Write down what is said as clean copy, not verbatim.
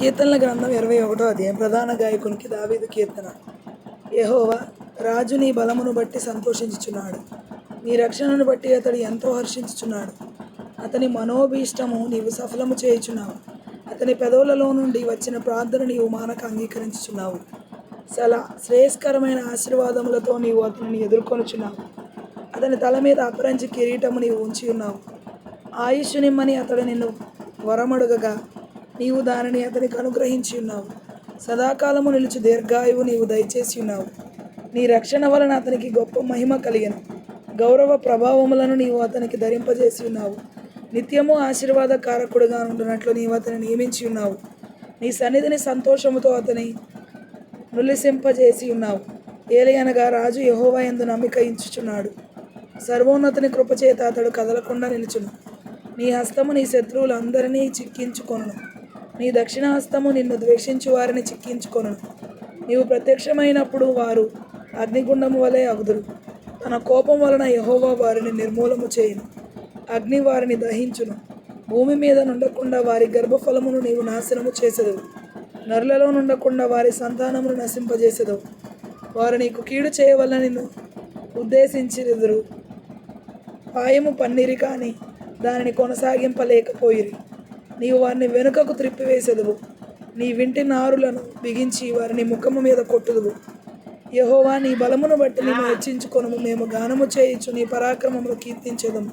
కీర్తనల గ్రంథం 21వ అధ్యాయం. ప్రధాన గాయకునికి దావీదు కీర్తన. యెహోవా రాజు నీ బలమును బట్టి సంతోషించుచున్నాడు, నీ రక్షణను బట్టి అతడు ఎంతో హర్షించుచున్నాడు. అతని మనోభీష్టము నీవు సఫలము చేయుచున్నావు, అతని పెదవులలో నుండి వచ్చిన ప్రార్థన నీవు మానక అంగీకరించుచున్నావు. శ్రేయస్కరమైన ఆశీర్వాదములతో నీవు అతనిని ఎదుర్కొనుచున్నావు. అతని తల మీద అపరంజి కిరీటము నీవు ఉంచి ఉన్నావు. ఆయుష్షు నిమ్మని అతడు నిన్ను వరమడుగగా నీవు దానిని అతనికి అనుగ్రహించి ఉన్నావు. సదాకాలము నిలుచు దీర్ఘాయువు నీవు దయచేసి ఉన్నావు. నీ రక్షణ వలన అతనికి గొప్ప మహిమ కలిగెను. గౌరవ ప్రభావములను నీవు అతనికి ధరింపజేసి ఉన్నావు. నిత్యము ఆశీర్వాదకారకుడుగా ఉండునట్లు నీవు అతని నియమించి ఉన్నావు. నీ సన్నిధిని సంతోషముతో అతని నులిసింపజేసి ఉన్నావు. ఏలయనగా రాజు యెహోవా యందు నమ్మిక ఉంచుచున్నాడు. సర్వోన్నతుని కృపచేత అతడు కదలకుండా నిలుచును. నీ హస్తము నీ శత్రువులందరినీ చిక్కించుకొనును. నీ దక్షిణ హస్తము నిన్ను ద్వేషించు వారిని చిక్కించుకొనును. నీవు ప్రత్యక్షమైనప్పుడు వారు అగ్నిగుండము వలె అగుదురు. తన కోపం వలన యెహోవా వారిని నిర్మూలము చేయును. అగ్ని వారిని దహించును. భూమి మీద నుండకుండా వారి గర్భఫలమును నీవు నాశనము చేసెదవు. నరులలో నుండకుండా వారి సంతానమును నశింపజేసెదవు. వారు నీకు కీడు చేయవలన నిన్ను ఉద్దేశించెదరు. పాయము పన్నిరి కానీ దానిని కొనసాగింపలేకపోయిరి. నీవు వారిని వెనుకకు త్రిప్పివేసెదవు. నీ వింటి నారులను బిగించి వారిని ముఖము మీద కొట్టుదువు. యెహోవా నీ బలమును బట్టి నిన్ను హెచ్చించుకొనుము. మేము గానము చేయుచు నీ పరాక్రమమును కీర్తించెదము.